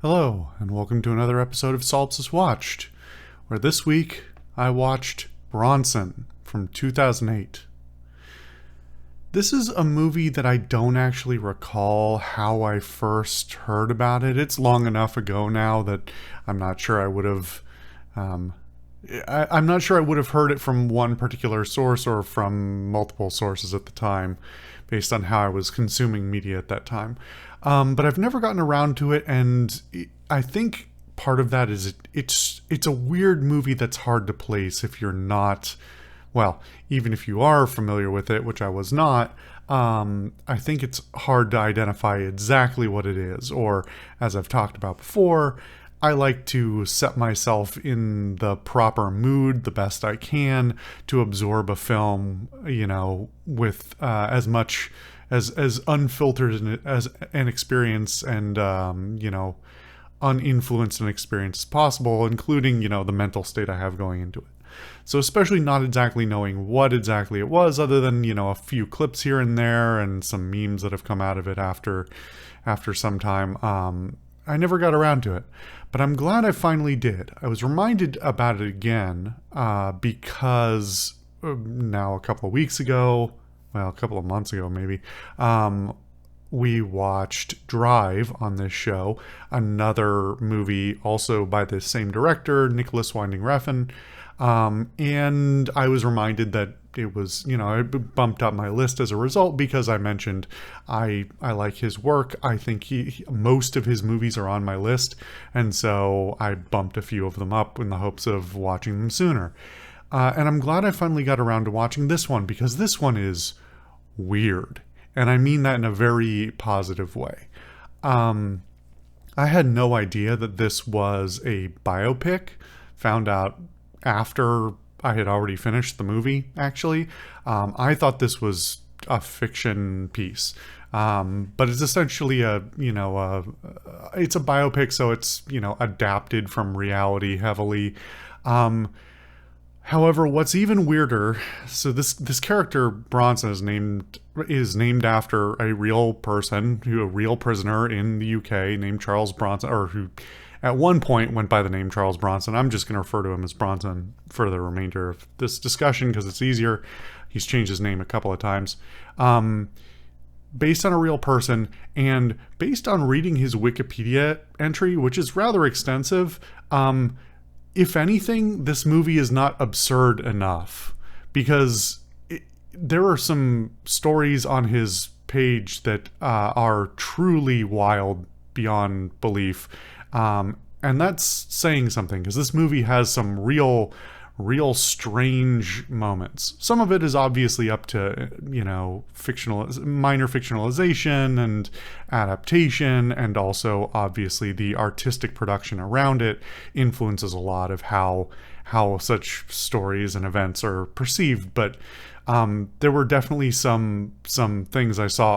Hello, and welcome to another episode of Solipsist Watched, where this week I watched Bronson from 2008. This is a movie that I don't actually recall how I first heard about it. It's long enough ago now that I'm not sure I would have I'm not sure I would have heard it from one particular source or from multiple sources at the time, based on how I was consuming media at that time. But I've never gotten around to it, and I think part of that is it's a weird movie that's hard to place if you're not, well, even if you are familiar with it, which I was not. I think it's hard to identify exactly what it is, or as I've talked about before, I like to set myself in the proper mood the best I can to absorb a film, with as much as unfiltered as an experience and uninfluenced an experience as possible, including the mental state I have going into it. So especially not exactly knowing what exactly it was, other than a few clips here and there and some memes that have come out of it after some time. I never got around to it, but I'm glad I finally did. I was reminded about it again because now a couple of weeks ago, well, a couple of months ago maybe, we watched Drive on this show, another movie also by the same director, Nicholas Winding Refn, and I was reminded that it was, it bumped up my list as a result because I mentioned I like his work. I think most of his movies are on my list, and so I bumped a few of them up in the hopes of watching them sooner. And I'm glad I finally got around to watching this one, because this one is weird, and I mean that in a very positive way. I had no idea that this was a biopic. Found out after I had already finished the movie, actually. I thought this was a fiction piece. But it's essentially it's a biopic, so it's, adapted from reality heavily. However, what's even weirder, so this character, Bronson, is named after a real person, a real prisoner in the UK named Charles Bronson, or who at one point went by the name Charles Bronson. I'm just going to refer to him as Bronson for the remainder of this discussion because it's easier. He's changed his name a couple of times. Based on a real person, and based on reading his Wikipedia entry, which is rather extensive, if anything, this movie is not absurd enough, because there are some stories on his page that are truly wild beyond belief. And that's saying something, because this movie has some real strange moments. Some of it is obviously up to, minor fictionalization and adaptation, and also obviously the artistic production around it influences a lot of how such stories and events are perceived. But there were definitely some things I saw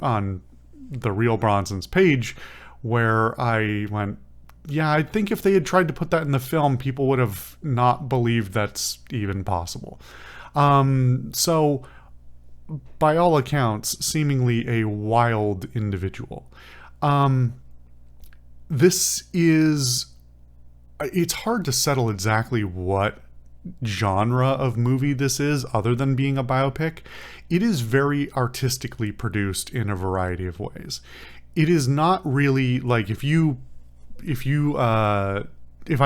on the real Bronson's page where I went, yeah, I think if they had tried to put that in the film, people would have not believed that's even possible. So, by all accounts, seemingly a wild individual. It's hard to settle exactly what genre of movie this is, other than being a biopic. It is very artistically produced in a variety of ways. It is not really like if I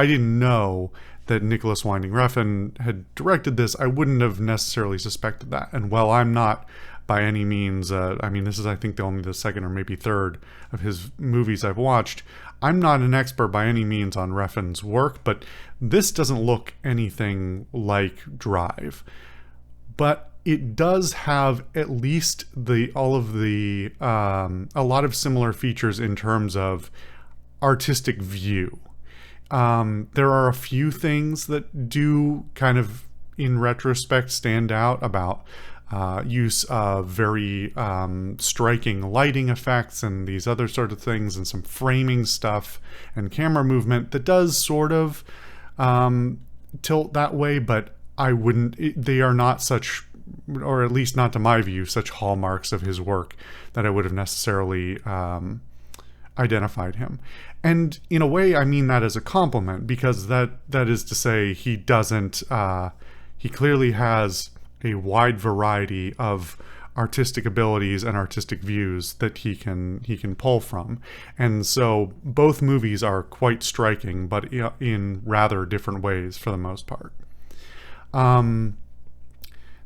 didn't know that Nicholas Winding Refn had directed this, I wouldn't have necessarily suspected that. And while I'm not by any means, this is, I think, only the second or maybe third of his movies I've watched. I'm not an expert by any means on Refn's work, but this doesn't look anything like Drive. But it does have at least a lot of similar features in terms of artistic view. There are a few things that do kind of, in retrospect, stand out about use of very striking lighting effects and these other sort of things, and some framing stuff and camera movement that does sort of tilt that way, but they are not such, or at least not to my view, such hallmarks of his work that I would have necessarily identified him. And in a way, I mean that as a compliment, because that is to say he doesn't, he clearly has a wide variety of artistic abilities and artistic views that he can pull from. And so both movies are quite striking, but in rather different ways for the most part.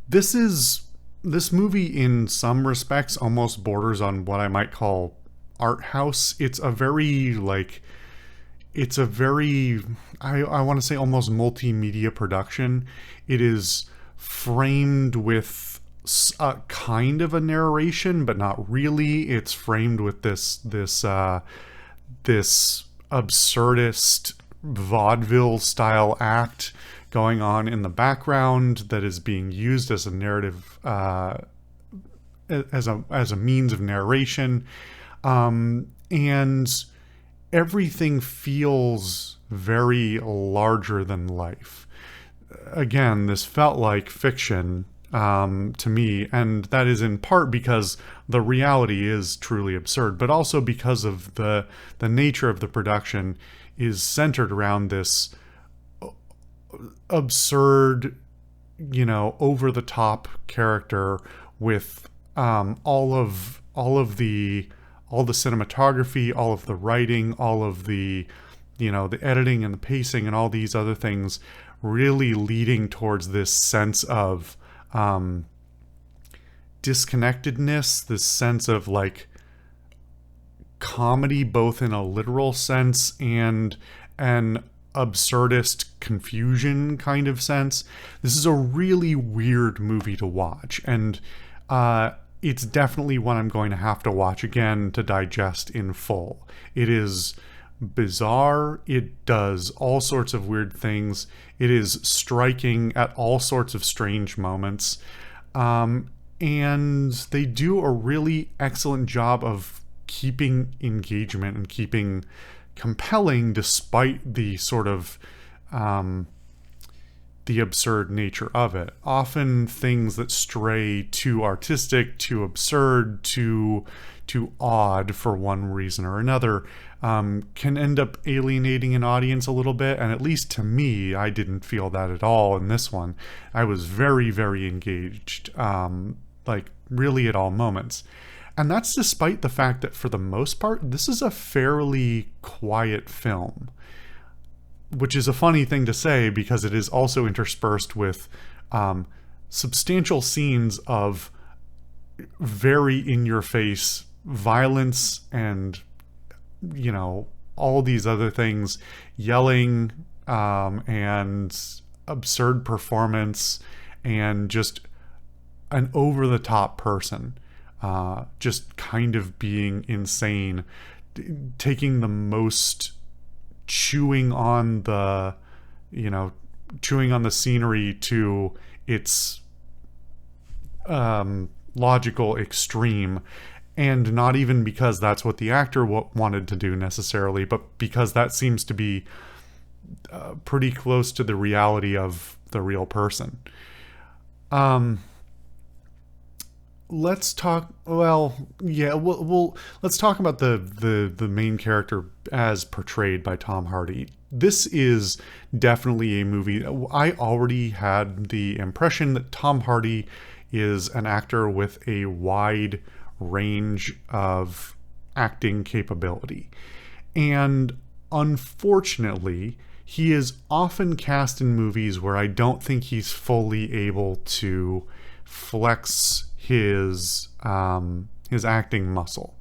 This movie in some respects almost borders on what I might call art house. It's a very I want to say almost multimedia production. It is framed with a kind of a narration, but not really. It's framed with this absurdist vaudeville style act going on in the background that is being used as a narrative, as a means of narration, and everything feels very larger than life. Again, this felt like fiction to me, and that is in part because the reality is truly absurd, but also because of the nature of the production is centered around this absurd, over the top character with all the cinematography, all of the writing, all of the the editing and the pacing and all these other things really leading towards this sense of disconnectedness, this sense of like comedy, both in a literal sense and an absurdist confusion kind of sense. This is a really weird movie to watch, and it's definitely one I'm going to have to watch again to digest in full. It is bizarre. It does all sorts of weird things. It is striking at all sorts of strange moments. And they do a really excellent job of keeping engagement and keeping compelling despite the sort of the absurd nature of it. Often things that stray too artistic, too absurd, too odd for one reason or another can end up alienating an audience a little bit. And at least to me, I didn't feel that at all in this one. I was very, very engaged, like really at all moments. And that's despite the fact that for the most part, this is a fairly quiet film, which is a funny thing to say because it is also interspersed with substantial scenes of very in-your-face violence and, all these other things, yelling and absurd performance and just an over-the-top person. Just kind of being insane, taking the most chewing on the scenery to its logical extreme, and not even because that's what the actor wanted to do necessarily, but because that seems to be pretty close to the reality of the real person. Let's talk. Well, yeah. Let's talk about the main character as portrayed by Tom Hardy. This is definitely a movie. I already had the impression that Tom Hardy is an actor with a wide range of acting capability, and unfortunately, he is often cast in movies where I don't think he's fully able to flex his acting muscle.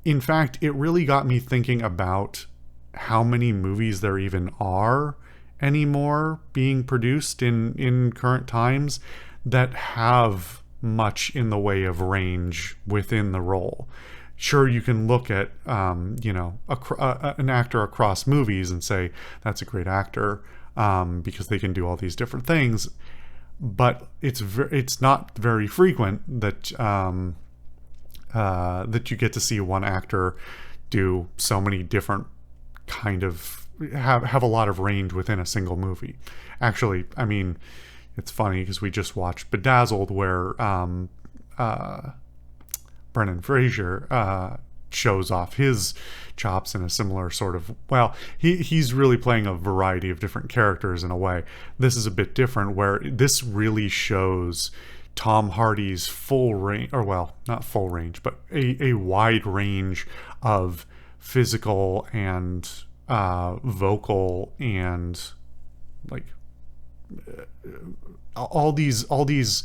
In fact, it really got me thinking about how many movies there even are anymore being produced in current times that have much in the way of range within the role. Sure, you can look at an actor across movies and say that's a great actor because they can do all these different things. But it's not very frequent that that you get to see one actor do so many different kind of have a lot of range within a single movie. Actually, I mean, it's funny because we just watched Bedazzled, where Brendan Fraser shows off his chops in a similar sort of, well, he's really playing a variety of different characters in a way. This is a bit different, where this really shows Tom Hardy's full range, or well, not full range, but a wide range of physical and vocal and like all these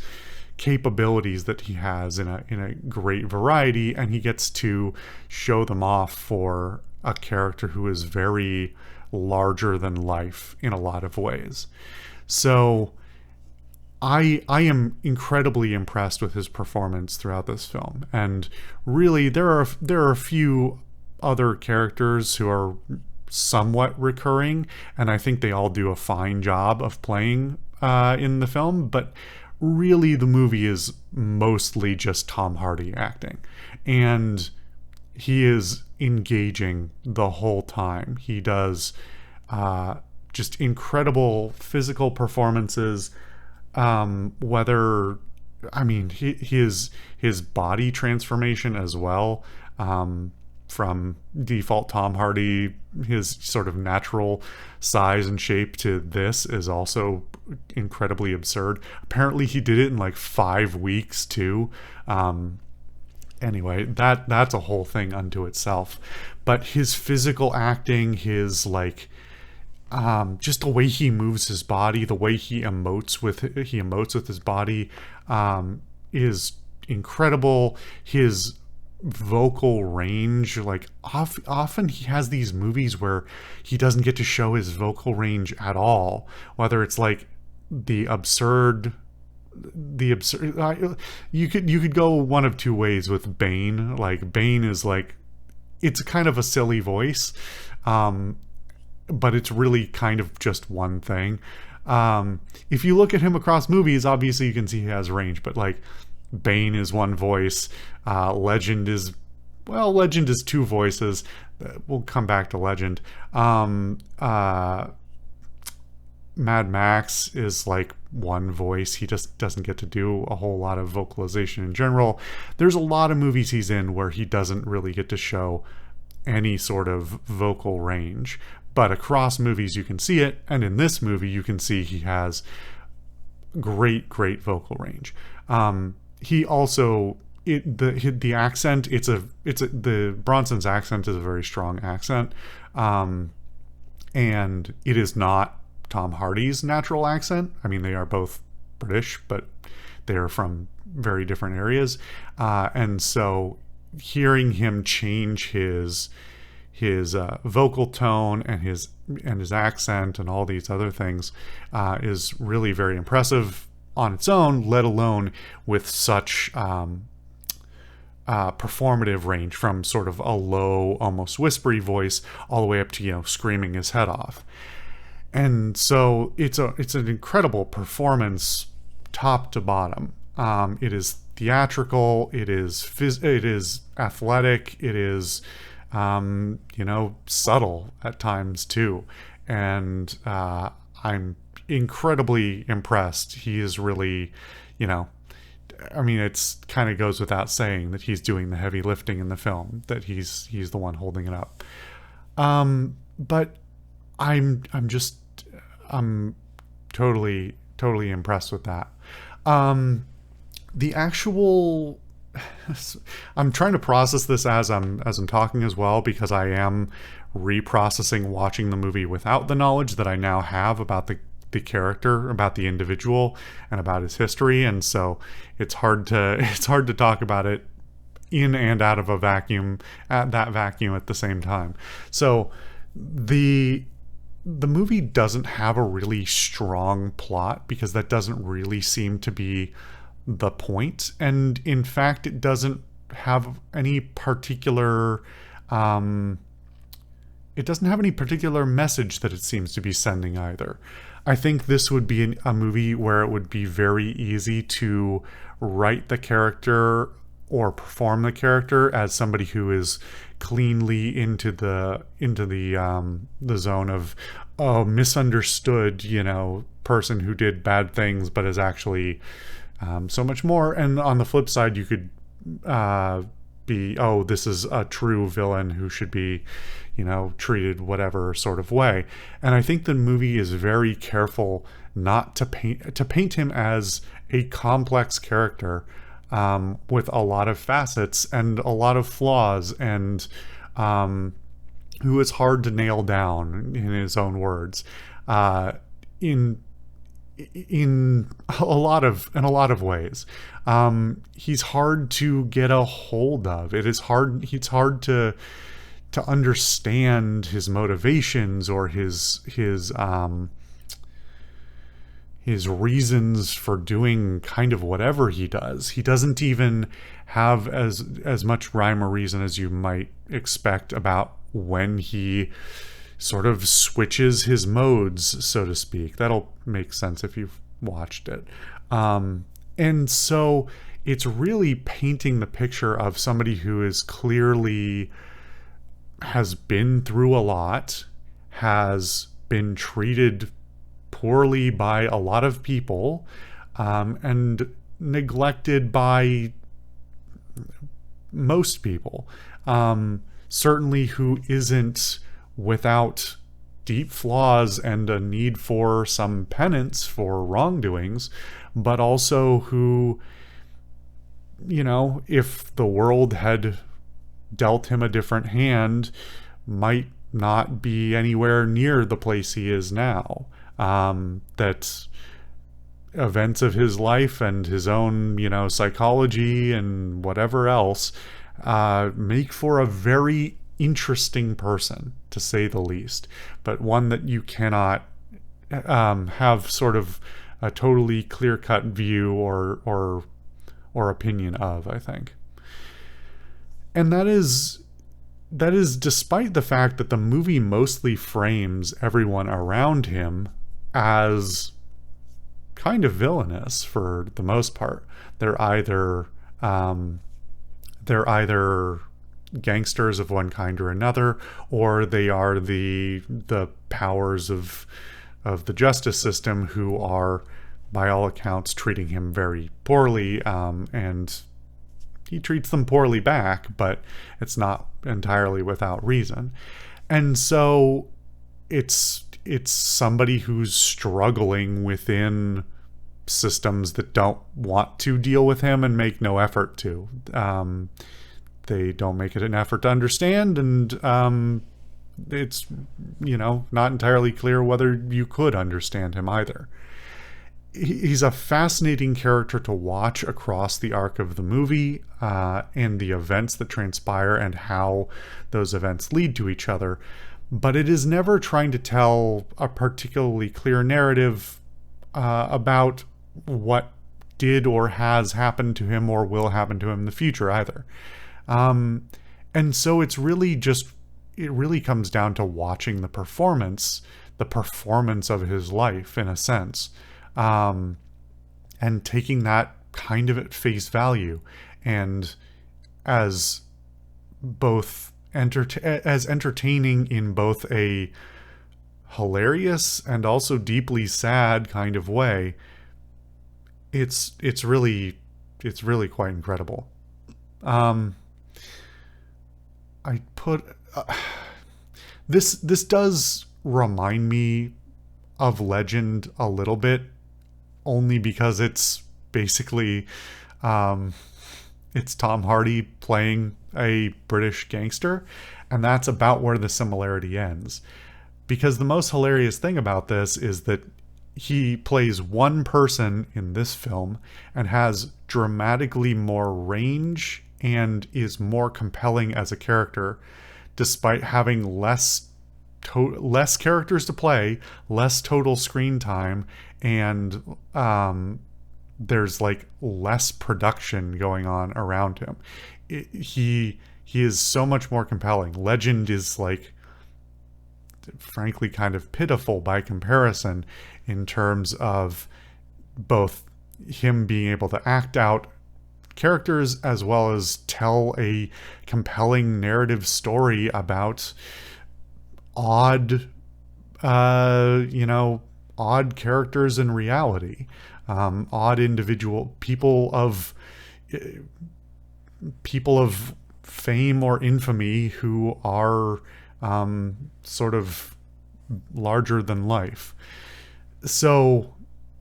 capabilities that he has in a great variety, and he gets to show them off for a character who is very larger than life in a lot of ways. So I am incredibly impressed with his performance throughout this film, and really there are a few other characters who are somewhat recurring, and I think they all do a fine job of playing in the film, but really the movie is mostly just Tom Hardy acting, and he is engaging the whole time. He does just incredible physical performances, whether, I mean, his body transformation as well, from default Tom Hardy, his sort of natural size and shape, to this is also incredibly absurd. Apparently he did it in like 5 weeks too. Anyway, that's a whole thing unto itself. But his physical acting, his like just the way he moves his body, the way he emotes with his body, is incredible. His vocal range, like often he has these movies where he doesn't get to show his vocal range at all, whether it's like the absurd you could go one of two ways with Bane. Like Bane is like, it's kind of a silly voice, but it's really kind of just one thing. If you look at him across movies, obviously you can see he has range, but like Bane is one voice. Legend is two voices. We'll come back to Legend. Mad Max is like one voice. He just doesn't get to do a whole lot of vocalization in general. There's a lot of movies he's in where he doesn't really get to show any sort of vocal range, but across movies you can see it, and in this movie you can see he has great vocal range. He also, the accent, the Bronson's accent is a very strong accent, and it is not Tom Hardy's natural accent. I mean, they are both British, but they are from very different areas, and so hearing him change his vocal tone and his accent and all these other things is really very impressive on its own, let alone with such performative range, from sort of a low, almost whispery voice all the way up to, screaming his head off. And so it's an incredible performance top to bottom. It is theatrical, it is athletic, it is subtle at times too, and I'm incredibly impressed. He is really, I mean, it's kind of goes without saying that he's doing the heavy lifting in the film, that he's the one holding it up. But I'm totally impressed with that. The actual, I'm trying to process this as I'm talking as well, because I am reprocessing watching the movie without the knowledge that I now have about the character, about the individual, and about his history, and so it's hard to talk about it in and out of a vacuum, at that vacuum at the same time. So the movie doesn't have a really strong plot, because that doesn't really seem to be the point, and in fact it doesn't have any particular message that it seems to be sending either. I think this would be a movie where it would be very easy to write the character or perform the character as somebody who is cleanly into the zone of misunderstood, person who did bad things but is actually so much more. And on the flip side, you could be, oh, this is a true villain who should be, treated whatever sort of way. And I think the movie is very careful not to paint him as a complex character, with a lot of facets and a lot of flaws, and who is hard to nail down, in his own words, in a lot of ways. He's hard to get a hold of. It's hard to understand his motivations or his reasons for doing kind of whatever he does. He doesn't even have as much rhyme or reason as you might expect about when he sort of switches his modes, so to speak. That'll make sense if you've watched it. And so it's really painting the picture of somebody who is clearly has been through a lot, has been treated poorly by a lot of people, and neglected by most people. Certainly who isn't without deep flaws and a need for some penance for wrongdoings, but also who, if the world had dealt him a different hand, might not be anywhere near the place he is now. That events of his life and his own, psychology and whatever else, make for a very interesting person, to say the least, but one that you cannot have sort of a totally clear-cut view or opinion of, I think. And that is despite the fact that the movie mostly frames everyone around him as kind of villainous for the most part. They're either gangsters of one kind or another, or they are the powers of the justice system who are, by all accounts, treating him very poorly, and he treats them poorly back, but it's not entirely without reason. And so it's somebody who's struggling within systems that don't want to deal with him and make no effort to. They don't make it an effort to understand, and it's, not entirely clear whether you could understand him either. He's a fascinating character to watch across the arc of the movie, and the events that transpire and how those events lead to each other. But it is never trying to tell a particularly clear narrative about what did or has happened to him or will happen to him in the future either. And so it really comes down to watching the performance of his life, in a sense, and taking that kind of at face value, and as both as entertaining in both a hilarious and also deeply sad kind of way. It's really quite incredible. I put this does remind me of Legend a little bit, only because it's basically it's Tom Hardy playing a British gangster, and that's about where the similarity ends. Because the most hilarious thing about this is that he plays one person in this film and has dramatically more range and is more compelling as a character, despite having less characters to play, less total screen time, and there's like less production going on around him. He is so much more compelling. Legend is like, frankly, kind of pitiful by comparison in terms of both him being able to act out characters as well as tell a compelling narrative story about odd characters in reality, odd individual people of fame or infamy who are sort of larger than life. So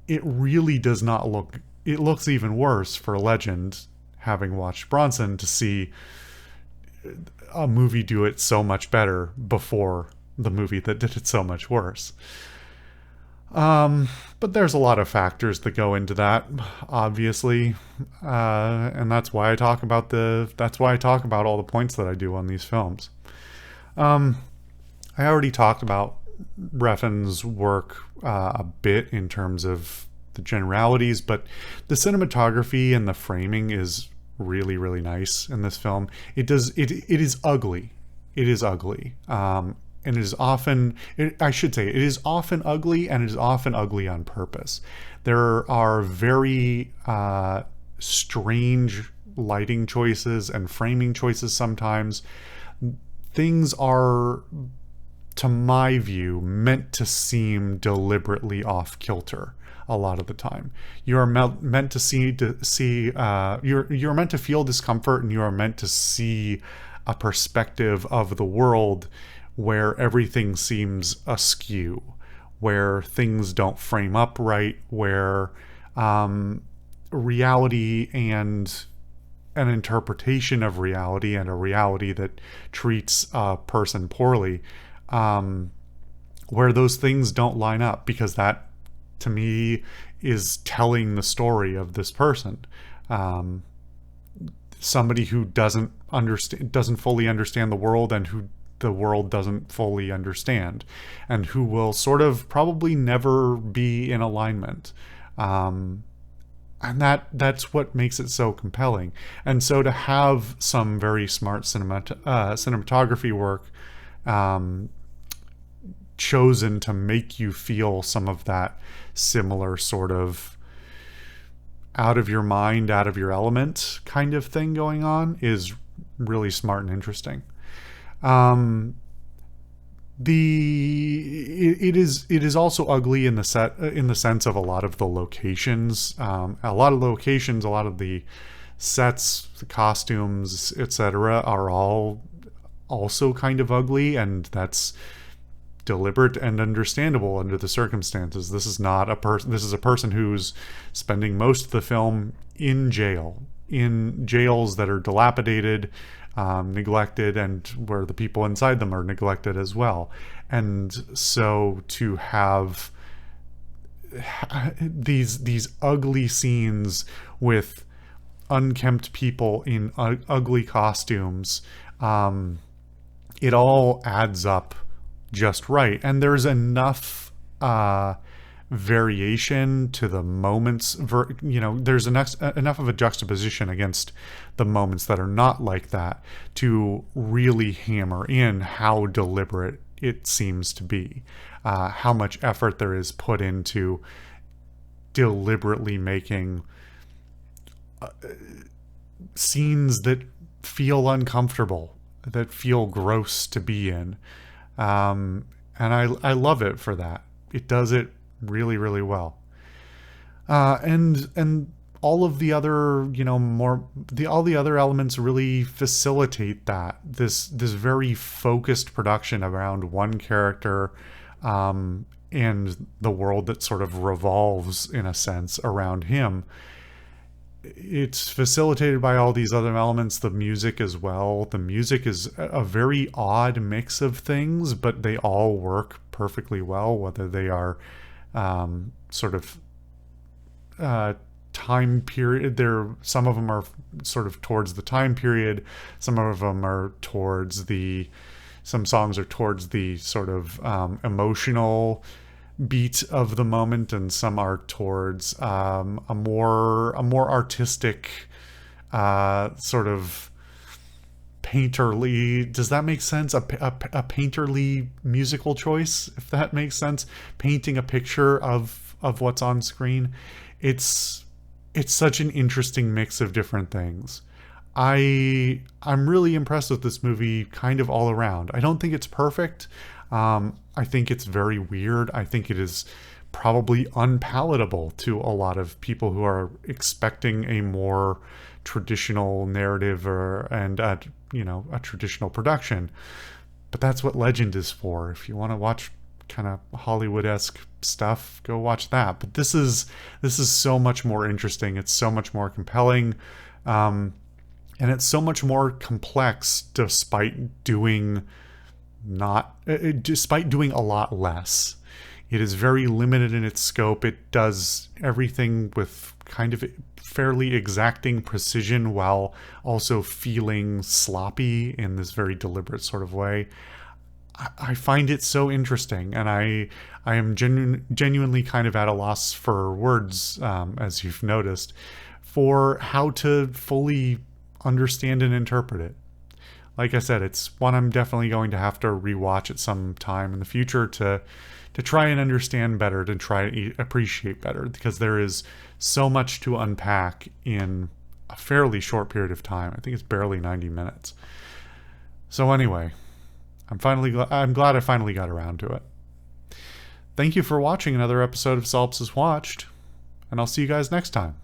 it really does not look, it looks even worse for Legend, having watched Bronson, to see a movie do it so much better before the movie that did it so much worse. But there's a lot of factors that go into that, obviously, and that's why I talk about all the points that I do on these films. I already talked about Refn's work a bit in terms of the generalities, but the cinematography and the framing is really, really nice in this film. It is ugly. It is ugly. And it is often, I should say, it is often ugly, and it is often ugly on purpose. There are very strange lighting choices and framing choices sometimes. Things are, to my view, meant to seem deliberately off kilter a lot of the time. You are meant to you're meant to feel discomfort, and you are meant to see a perspective of the world where everything seems askew, where things don't frame up right, where reality and an interpretation of reality, and a reality that treats a person poorly, where those things don't line up, because that, to me, is telling the story of this person. Somebody who doesn't fully understand the world, and who the world doesn't fully understand, and who will sort of probably never be in alignment. And that's what makes it so compelling. And so to have some very smart cinematography work chosen to make you feel some of that similar sort of out of your mind, out of your element kind of thing going on is really smart and interesting. It is also ugly in the sense of a lot of the locations. A lot of the sets, the costumes, etc., are all also kind of ugly, and that's deliberate and understandable under the circumstances. This is not a person. This is a person who's spending most of the film in jails that are dilapidated, neglected, and where the people inside them are neglected as well. And so to have these ugly scenes with unkempt people in ugly costumes, it all adds up just right. And there's enough variation to the moments, there's enough of a juxtaposition against the moments that are not like that to really hammer in how deliberate it seems to be, how much effort there is put into deliberately making scenes that feel uncomfortable, that feel gross to be in. And I love it for that. It does it really, really well. And all of the other, all the other elements really facilitate that. This very focused production around one character, and the world that sort of revolves, in a sense, around him. It's facilitated by all these other elements, the music as well. The music is a very odd mix of things, but they all work perfectly well, whether they are sort of time period. Some of them are sort of towards the time period. Some of them are some songs are towards the sort of emotional beat of the moment, and some are towards a more artistic, sort of painterly. Does that make sense? A painterly musical choice, if that makes sense. Painting a picture of what's on screen. It's such an interesting mix of different things. I'm really impressed with this movie kind of all around. I don't think it's perfect. I think it's very weird. I think it is probably unpalatable to a lot of people who are expecting a more traditional narrative and a traditional production. But that's what Legend is for. If you want to watch kind of Hollywood-esque stuff, go watch that. But this is so much more interesting. It's so much more compelling, and it's so much more complex despite doing a lot less. It is very limited in its scope. It does everything with kind of fairly exacting precision while also feeling sloppy in this very deliberate sort of way. I find it so interesting, and I am genuinely kind of at a loss for words, as you've noticed, for how to fully understand and interpret it. Like I said, it's one I'm definitely going to have to rewatch at some time in the future to try and understand better, to try and appreciate better, because there is so much to unpack in a fairly short period of time. I think it's barely 90 minutes. So anyway, I'm glad I finally got around to it. Thank you for watching another episode of Solipsist Watched, and I'll see you guys next time.